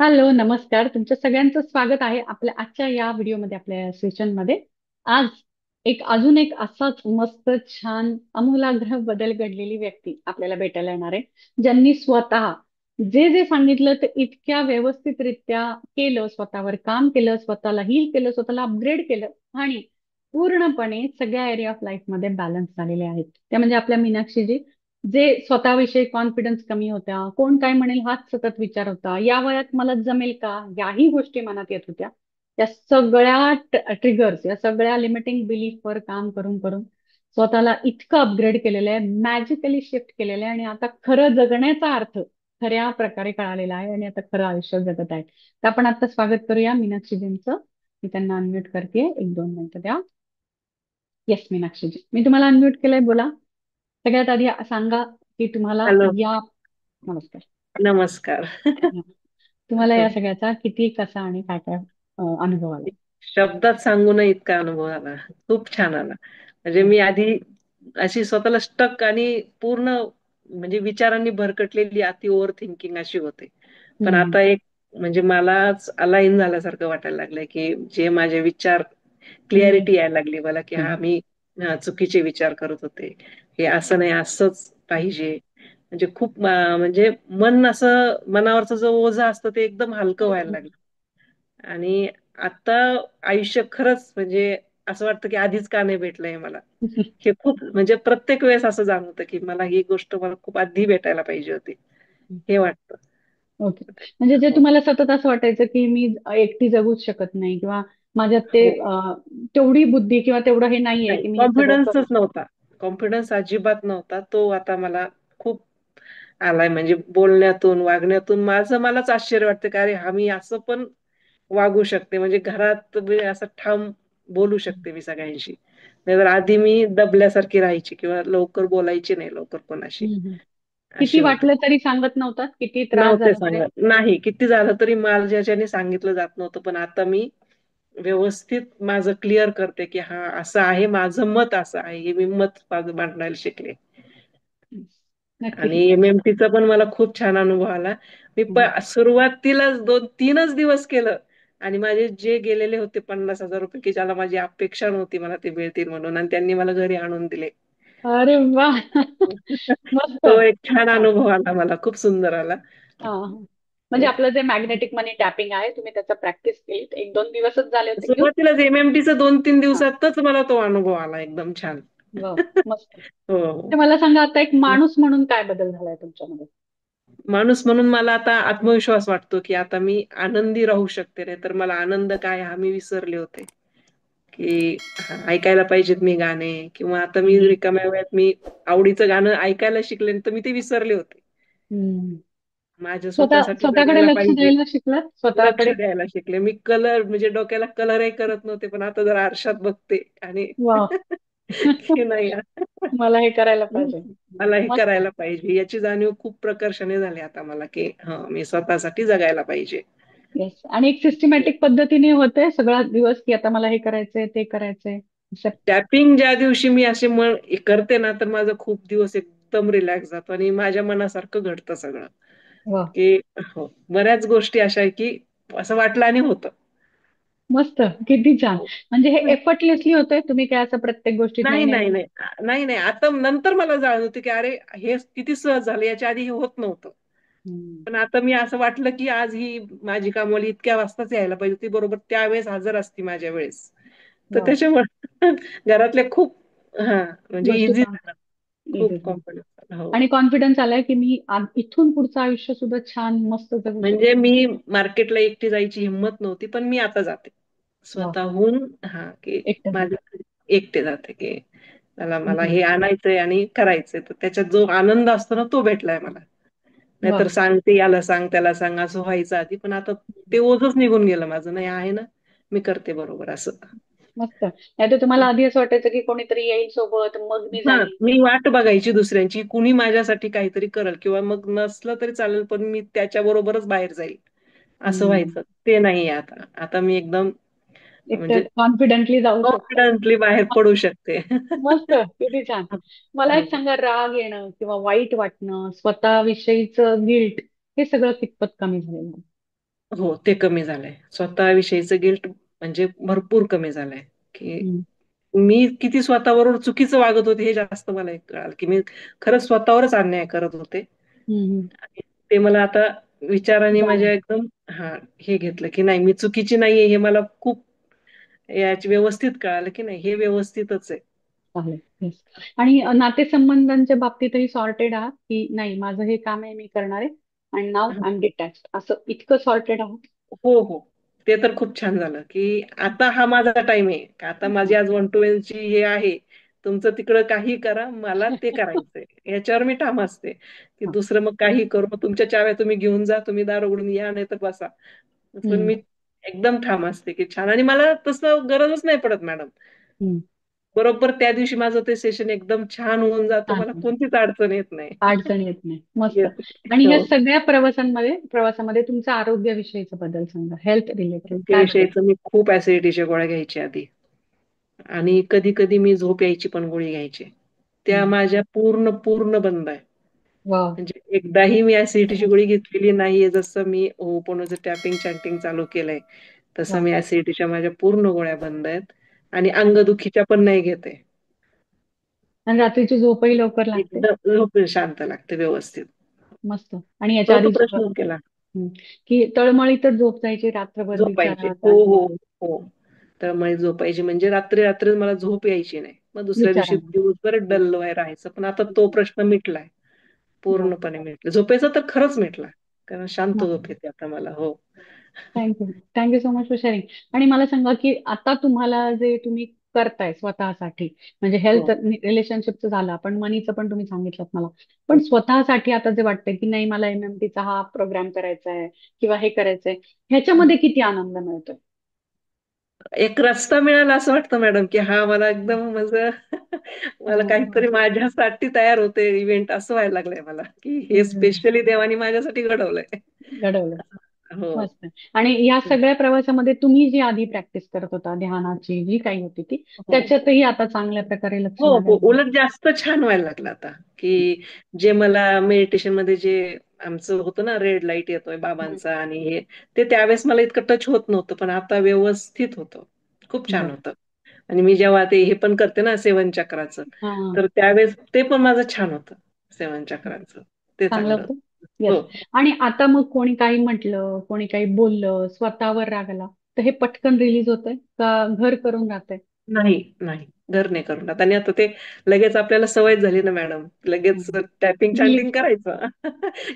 Hello, नमस्कार. तुमच्या सगळ्यांचं स्वागत आहे आपल्या आजच्या या व्हिडिओमध्ये, आपल्या सेशनमध्ये. आज अजून एक असाच मस्त, छान, आमूलाग्र बदल घडलेली व्यक्ती आपल्याला भेटायला येणार आहे, ज्यांनी स्वतः जे जे सांगितलं ते इतक्या व्यवस्थितरित्या केलं, स्वतःवर काम केलं, स्वतःला हील केलं, स्वतःला अपग्रेड केलं आणि पूर्णपणे सगळ्या एरिया ऑफ लाईफ मध्ये बॅलन्स झालेले आहेत. त्या म्हणजे आपल्या मीनाक्षीजी, जे स्वतःविषयी कॉन्फिडन्स कमी होत्या, कोण काय म्हणेल हाच सतत विचार होता, या वयात मला जमेल का, याही गोष्टी मनात येत होत्या. या सगळ्या ट्रिगर्स, या सगळ्या लिमिटिंग बिलीफवर काम करून करून स्वतःला इतकं अपग्रेड केलेलं आहे, मॅजिकली शिफ्ट केलेलं आहे आणि आता खरं जगण्याचा अर्थ खऱ्या प्रकारे कळालेला आहे आणि आता खरं आयुष्य जगत आहे. तर आपण आता स्वागत करूया मीनाक्षीजींचं. मी त्यांना अनम्यूट करते, 1-2 मिनिटं द्या. येस मीनाक्षीजी, मी तुम्हाला अनम्यूट केलंय, बोला. सगळ्यात आधी सांगा की तुम्हाला हॅलो. या नमस्कार. नमस्कार. तुम्हाला या सगळ्याचा किती, कसा आणि काय काय अनुभव आला? शब्दात सांगू नये इतका अनुभव आला. खूप छान आला. म्हणजे मी आधी अशी स्वतःला स्टक आणि पूर्ण म्हणजे विचारांनी भरकटलेली अति ओव्हर थिंकिंग अशी होते. पण हम्म. आता एक म्हणजे मलाच अलाईन झाल्यासारखं वाटायला लागलंय, की जे माझे विचार हम्म. क्लिअरिटी यायला लागली मला, की हम्म. हा मी चुकीचे विचार करत होते. हे असं नाही, असंच पाहिजे. म्हणजे खूप म्हणजे मन असं मनावरचं जो ओझं असतं ते एकदम हलकं व्हायला हम्म. लागलं. आणि आता आयुष्य खरंच म्हणजे असं वाटतं की आधीच का नाही भेटलंय मला. हे खूप म्हणजे प्रत्येक वेळेस असं जाणवतं की मला ही गोष्ट मला खूप आधी भेटायला पाहिजे होती. हे वाटतं. ओके. म्हणजे जे हो. तुम्हाला सतत असं वाटायचं की मी एकटी जगूच शकत नाही, किंवा माझ्यात ते हो. तेवढी बुद्धी किंवा तेवढं हे नाहीये नाही, की मी हे सगळं करू कॉन्फिडन्सच शकतो. नव्हता. कॉन्फिडन्स अजिबात नव्हता. तो आता मला खूप आलाय. म्हणजे बोलण्यातून, वागण्यातून माझं मलाच आश्चर्य वाटतं की अरे, हा मी असं पण वागू शकते. म्हणजे घरात मी असं ठाम बोलू शकते मी सगळ्यांशी. नाहीतर आधी मी दबल्यासारखी राहायची किंवा लवकर बोलायची नाही लवकर कोणाशी. हम्म. किती अशी होते. वाटलं तरी सांगत नव्हतात, किती त्रास नव्हते झाला तरी? सांगत. नाही, किती झालं तरी मला ज्याच्याने सांगितलं जात नव्हतं. पण आता मी व्यवस्थित माझं क्लिअर करते, की हां, असं आहे, माझं मत असं आहे. हे मी मत माझं मांडायला शिकले. आणि नक्कीच. एम-एम-टीचा पण मला खूप छान अनुभव आला. मी सुरुवातीलाच 2-3च दिवस केलं आणि माझे जे गेलेले होते ₹50,000 की ज्याला माझी अपेक्षा नव्हती मला ते मिळतील म्हणून आणि त्यांनी मला घरी आणून दिले. अरे वा. मस्त. तो एक खूप छान छान. अनुभव आला मला, खूप सुंदर आला. हा, हा. म्हणजे आपलं जे मॅग्नेटिक मनी टॅपिंग आहे, तुम्ही त्याचं प्रॅक्टिस केली, 1-2 दिवसच झाले होते घेऊन? सुरुवातीलाच एम-एम-टीचा 2-3 हा. दिवसातच मला तो अनुभव आला एकदम छान. वा. मस्त. हो, तर हो. मला सांगा, आता एक माणूस म्हणून काय बदल झालाय तुमच्यामध्ये? माणूस म्हणून मला आता आत्मविश्वास वाटतो, की आता मी आनंदी राहू शकते. नाहीतर मला आनंद काय हा मी विसरले होते, की ऐकायला पाहिजेत मी गाणे किंवा आता मी हम्म. रिकाम्या वेळात मी आवडीचं गाणं ऐकायला शिकले, तर मी ते विसरले होते. हम्म. माझ्या स्वतःसाठी स्वतःकडे जगायला लक्ष पाहिजे. द्यायला शिकलात, लक्ष स्वतःकडे? द्यायला शिकले. मी कलर म्हणजे डोक्याला कलरही करत नव्हते, पण आता जरा आरशात बघते आणि वा. की नाही मला हे करायला पाहिजे. मला हे मस्त. करायला पाहिजे. याची जाणीव खूप प्रकर्षाने झाली आता मला, की हं, मी स्वतःसाठी जगायला पाहिजे. येस. आणि एक सिस्टमॅटिक पद्धतीने होते सगळा दिवस, की आता मला हे करायचंय, ते करायचंय, असं? टॅपिंग ज्या दिवशी मी असे करते ना, तर माझा खूप दिवस एकदम रिलॅक्स जातो आणि माझ्या मनासारखं घडतं सगळं, वा. की हो, बऱ्याच गोष्टी अशा आहे, की असं वाटलं आणि होतं. मस्त. किती छान. हो. म्हणजे हे एफर्टलेसली होतंय, तुम्ही काय असं प्रत्येक गोष्टीत नाही, नाही नाही नाही, म्हणत? नाही. नाही, नाही. आता नंतर मला जाणवतं, की अरे, हे किती सहज झालं. याच्या आधी हे होत नव्हतं. हम्म. पण आता मी असं वाटलं, की आज ही माझी कामवाली इतक्या वाजताच यायला पाहिजे होती. बरोबर त्यावेळेस हजर असती माझ्या वेळेस. तर वा. त्याच्यामुळे घरातले खूप हां, म्हणजे गोष्टी ईझी काम झालं. इझी खूप झालं. कॉन्फिडन्स आला. हो. आणि कॉन्फिडन्स आलाय की मी इथून पुढचं आयुष्य सुद्धा छान मस्त जगू म्हणजे शकते. मी मार्केटला एकटी जायची हिंमत नव्हती, पण मी आता जाते. वा. स्वतःहून हां, की एकटं जात. माझ्या एकटे जाते, की चला मला हम्म. हे आणायचंय आणि करायचंय. तर त्याच्यात जो आनंद असतो ना, तो भेटलाय मला. वा. नाहीतर सांगते, याला सांग, त्याला सांग असं व्हायचं आधी. पण आता ते ओझंच निघून गेलं माझं. नाही आहे ना, मी करते बरोबर असं. मस्त. नाही तर तुम्हाला आधी असं वाटायचं की कोणीतरी येईल सोबत, मग मी हां, जाईन. मी वाट बघायची दुसऱ्यांची. कुणी माझ्यासाठी काहीतरी करेल किंवा मग नसलं तरी चालेल, पण मी त्याच्याबरोबरच बाहेर जाईल. असं हम्म. व्हायचं. ते नाहीये आता. आता मी एकदम एकटं म्हणजे कॉन्फिडेंटली जाऊ शकता. कॉन्फिडंटली बाहेर पडू शकते. मस्त. किती छान. मला एक हो. सांगा, राग येणं किंवा वाईट वाटणं, स्वतःविषयीच गिल्ट, हे सगळं कितपत कमी झालेलं आहे? हो, ते कमी झालंय. स्वतःविषयीचं गिल्ट म्हणजे भरपूर कमी झालंय, की हम्म, मी किती स्वतःबरोबर चुकीचं वागत होते हे जास्त मला एक कळालं, की मी खरंच स्वतःवरच अन्याय करत होते. हम्म. आणि ते मला आता विचाराने जाणीव माझ्या एकदम हां, हे घेतलं, की नाही मी चुकीची नाहीये हे मला खूप याची व्यवस्थित कळालं, की नाही हे व्यवस्थितच आहे. आहे. Yes. आणि नातेसंबंधांच्या बाबतीतही सॉर्टेड आहात की नाही, माझं हे काम आहे, मी करणार आहे आणि नाव आय एम डिटॅच्ड, असं इतकं सॉर्टेड आहात? हो, हो. ते तर खूप छान झालं, की आता हा माझा टाईम आहे. की आता माझी आज 1 to 12 ची हे आहे. तुमचं तिकडं काही करा, मला ते करायचंय. याच्यावर मी ठाम असते, की हा. दुसरं मग काही करू. मग तुमच्या चाव्या तुम्ही घेऊन जा, तुम्ही दार उघडून या, नाहीतर बसा. पण हम्म, मी एकदम ठाम असते, की छान आणि मला तसं गरजच नाही पडत मॅडम. हम्म. बरोबर त्या दिवशी माझं ते सेशन एकदम छान होऊन जातं. मला छान. कोणतीच अडचण येत नाही. अडचण येत नाही. मस्त. येत आणि नाही. ह्या हो. सगळ्या प्रवासामध्ये तुमच्या आरोग्याविषयीचा बदल सांगा, हेल्थ रिलेटेड काय बदल? त्याविषयीचं मी खूप ॲसिडिटीच्या गोळ्या घ्यायची आधी. आणि कधी-कधी मी झोप यायची पण गोळी घ्यायची. त्या माझ्या पूर्ण, पूर्ण बंद आहे. वा. म्हणजे एकदाही मी ॲसिडिटीची गोळी घेतलेली नाहीये. जसं मी होपोनोचं टॅपिंग, चॅन्टिंग चालू केलंय, तसं वा. मी ॲसिडिटीच्या माझ्या पूर्ण गोळ्या बंद आहेत आणि आणि अंगदुखीच्या पण नाही घेत आहे. आणि रात्रीची झोपही लवकर लागते. एकदम झोप शांत लागते व्यवस्थित. मस्त. आणि याच्या तो आधी प्रश्नच गेला. हम्म, की तळमळीतच झोप जायची रात्रभर झोपायची. विचारात हो, आणि हो, हो. त्यामुळे झोपायची म्हणजे रात्री-रात्री मला झोप यायची नाही. मग दुसऱ्या दिवशी विचारात. दिवसभर डल राहायचं. पण आता तो प्रश्न मिटलाय. वा. पूर्णपणे मिटलं. झोपेचा तर खरंच मिटला. कारण शांत झोप येते आता मला. हो. Thank you. Thank you so much for sharing. आणि मला सांगा, की आता तुम्हाला जे तुम्ही करताय स्वतःसाठी, म्हणजे हेल्थ हो, रिलेशनशिपचं झालं, पण मनीचं पण तुम्ही सांगितलं मला. पण हो. स्वतःसाठी आता जे वाटतंय, की नाही मला MMTचा हा प्रोग्राम करायचा आहे किंवा हे करायचंय, ह्याच्यामध्ये किती आनंद मिळतोय? एक रस्ता मिळाला असं वाटतं मॅडम, की हा मला एकदम माझं मला हो. काहीतरी माझ्यासाठी तयार होते इव्हेंट असं व्हायला लागलंय मला, की हे हम्म. स्पेशली देवाने माझ्यासाठी घडवलंय. घडवलं. हो. मस्त. आणि या सगळ्या प्रवासामध्ये तुम्ही जी आधी प्रॅक्टिस करत होता ध्यानाची, जी काही होती ती, हो, हो. त्याच्यातही आता चांगल्या प्रकारे लक्ष हो, हो. लागायला उलट लागलं. जास्त छान व्हायला लागलं आता, की जे मला मेडिटेशनमध्ये जे आमचं होतं ना, रेड लाईट येतोय हम्म. बाबांचा आणि हे, ते त्यावेळेस मला इतकं टच होत नव्हतं. पण आता व्यवस्थित होतं. खूप छान बरं. होतं. आणि मी जेव्हा ते हे पण करते ना 7 चक्राचं, हा. तर त्यावेळेस ते पण माझं छान होतं. 7 चक्राचं. ते चांगलं चांगलं होतं. होतं. येस. हो. आणि आता मग कोणी काही म्हटलं, कोणी काही बोललं, स्वतःवर राग आला, तर हे पटकन रिलीज होतंय का घर करून राहतंय? नाही, नाही. घर नाही करून टाकत आणि आता ते लगेच आपल्याला सवय झाली ना मॅडम, लगेच टॅपिंग, रिलीज चॅटिंग करायचं,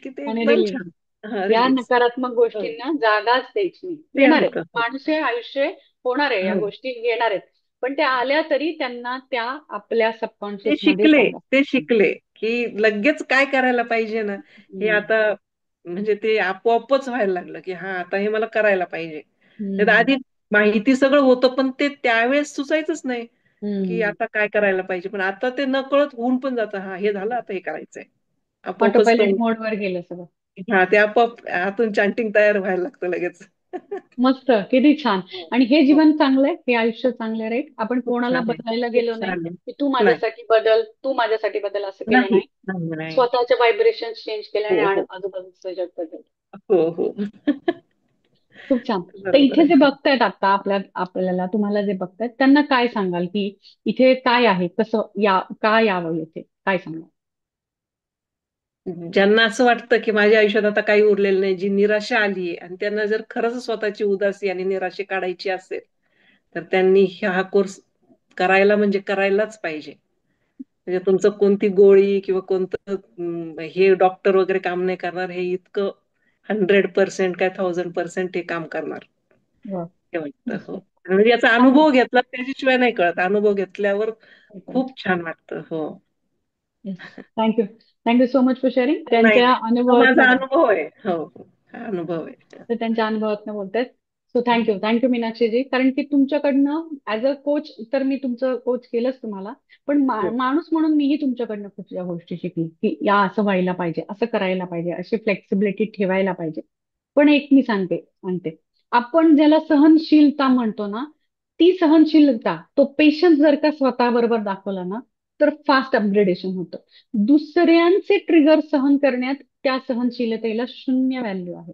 की ते आणि एकदम रिलीज. छान. हां, या रिलीज. नकारात्मक हो. गोष्टींना जागाच द्यायची नाही. ते येणार आहे. होतं. हो. माणूस आहे, आयुष्य आहे, होणार आहे. या हो. गोष्टी येणार आहेत. पण त्या आल्या तरी त्यांना त्या आपल्या ते सबकॉन्शियस मध्ये शिकले, जागा. ते शिकले, की लगेच काय करायला पाहिजे ना, हे हम्म. आता म्हणजे ते आपोआपच व्हायला लागलं, की हां, आता हे मला करायला पाहिजे. नाहीतर हम्म. आधी माहिती सगळं होतं, पण ते त्यावेळेस सुचायचंच नाही, की हम्म. आता काय करायला पाहिजे. पण आता ते नकळत होऊन पण जातं, हां, हे झालं, आता हे करायचंय. ऑटो आपोआपच पायलट तो मोडवर गेलं सगळं. हां, ते आपोआप आतून चॅटिंग तयार व्हायला लागतं लगेच. मस्त, किती छान. हो, आणि हे हो. जीवन चांगलंय, हे आयुष्य चांगलं राहील. आपण खूप कोणाला छान आहे. बदलायला खूप गेलो नाही, छान आहे. की तू नाही, माझ्यासाठी बदल, तू माझ्यासाठी बदल, असं केलं नाही, नाही. नाही, नाही. स्वतःच्या व्हायब्रेशन चेंज केल्या हो, आणि हो. आजूबाजूचं जग बदल. हो, हो. खूप छान. तर बरोबर इथे आहे. जे बघतायत आता आपल्याला तुम्हाला जे बघतायत त्यांना काय सांगाल, की इथे काय आहे, कसं का यावं, इथे काय सांगाल? ज्यांना असं वाटतं, की माझ्या आयुष्यात आता काही उरलेलं नाही, जी निराशा आलीये आणि त्यांना जर खरंच स्वतःची उदासी आणि निराशा काढायची असेल, तर त्यांनी हा कोर्स करायला म्हणजे करायलाच पाहिजे. म्हणजे तुमचं कोणती गोळी किंवा कोणतं हे डॉक्टर वगैरे काम नाही करणार. हे इतकं 100% काय 1000% हे काम करणार. वा. हे वाटतं. मस्त. हो. म्हणजे याचा आणि अनुभव घेतला त्याच्याशिवाय नाही कळत. अनुभव घेतल्यावर खूप छान वाटतं. हो. Thank you. Thank you so much for sharing. नाही, त्यांच्या नाही. हा माझा अनुभवातनं अनुभव आहे. हो, हो. हा अनुभव आहे. तर त्यांच्या अनुभवातनं बोलतायत. So thank you. थँक्यू मीनाक्षीजी. कारण की तुमच्याकडनं ऍज अ कोच, तर मी तुमचं कोच केलंच तुम्हाला. पण हो. माणूस म्हणून मीही तुमच्याकडनं खूप या गोष्टी शिकली, की या असं व्हायला पाहिजे, असं करायला पाहिजे, अशी फ्लेक्सिबिलिटी ठेवायला पाहिजे. पण एक मी सांगते, आपण ज्याला सहनशीलता म्हणतो ना, ती सहनशीलता, तो पेशन्स जर का स्वतःबरोबर दाखवला ना, तर फास्ट अपग्रेडेशन होतं. दुसऱ्यांचे ट्रिगर सहन करण्यात त्या सहनशीलतेला शून्य व्हॅल्यू आहे.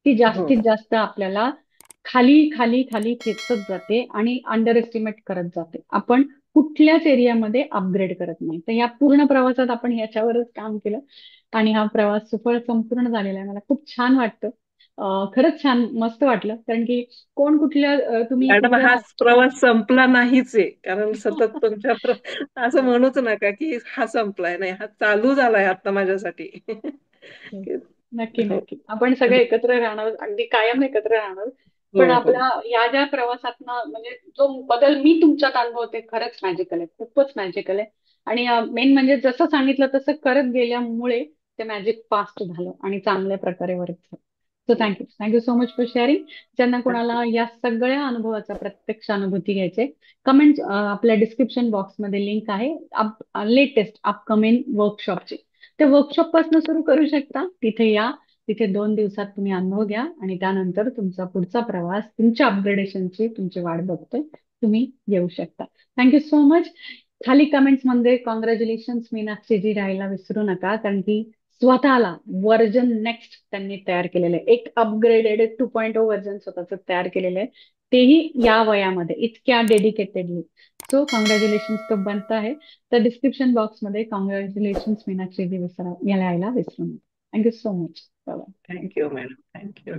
ती हो. जास्तीत जास्त आपल्याला खाली खाली खाली खेचत जाते आणि अंडर एस्टिमेट करत जाते. आपण कुठल्याच एरियामध्ये अपग्रेड करत नाही. तर या पूर्ण प्रवासात आपण याच्यावरच काम केलं आणि हा प्रवास सुफळ संपूर्ण झालेला आहे. मला खूप छान वाटतं. खरंच छान मस्त वाटलं, कारण की कोण कुठल्या तुम्ही मॅडम, कुठल्या हा प्रवास संपला नाहीच आहे, कारण सतत तुमच्या असं म्हणूच नका की हा संपलाय. नाही, हा चालू झालाय आता माझ्यासाठी. नक्की हो. नक्की आपण सगळे एकत्र राहणार, अगदी कायम एकत्र राहणार. हो. पण हो. आपल्या या ज्या प्रवासातनं म्हणजे जो बदल मी तुमच्यात अनुभवते खरंच मॅजिकल आहे, खूपच मॅजिकल आहे. आणि मेन म्हणजे जसं सांगितलं तसं करत गेल्यामुळे ते मॅजिक फास्ट झालं आणि चांगल्या प्रकारे वर्क झालं. So thank you, thank you so much for sharing. ज्यांना कोणाला या सगळ्या अनुभवाचा प्रत्यक्ष अनुभूती घ्यायचे, कमेंट आपल्या डिस्क्रिप्शन बॉक्समध्ये लिंक आहे लेटेस्ट अपकमिंग वर्कशॉपची. ते वर्कशॉप पासून सुरू करू शकता. तिथे या, तिथे 2 दिवसात तुम्ही अनुभव घ्या आणि त्यानंतर तुमचा पुढचा प्रवास तुमच्या अपग्रेडेशनची तुमची वाट बघतोय. तुम्ही येऊ शकता. Thank you so much. खाली कमेंट्स मध्ये कॉंग्रॅच्युलेशन मीनाक्षीजी राहायला विसरू नका, कारण की स्वतःला व्हर्जन नेक्स्ट त्यांनी तयार केलेलं आहे. एक अपग्रेडेड 2.0 व्हर्जन स्वतःच तयार केलेलं आहे, तेही या वयामध्ये इतक्या डेडिकेटेडली. सो कॉंग्रॅच्युलेशन तो बनता है. तर डिस्क्रिप्शन बॉक्समध्ये कॉंग्रॅच्युलेशन मीनाक्षीजी यायला विसरू नका. Thank you so much. Bye. Thank you madam, thank you.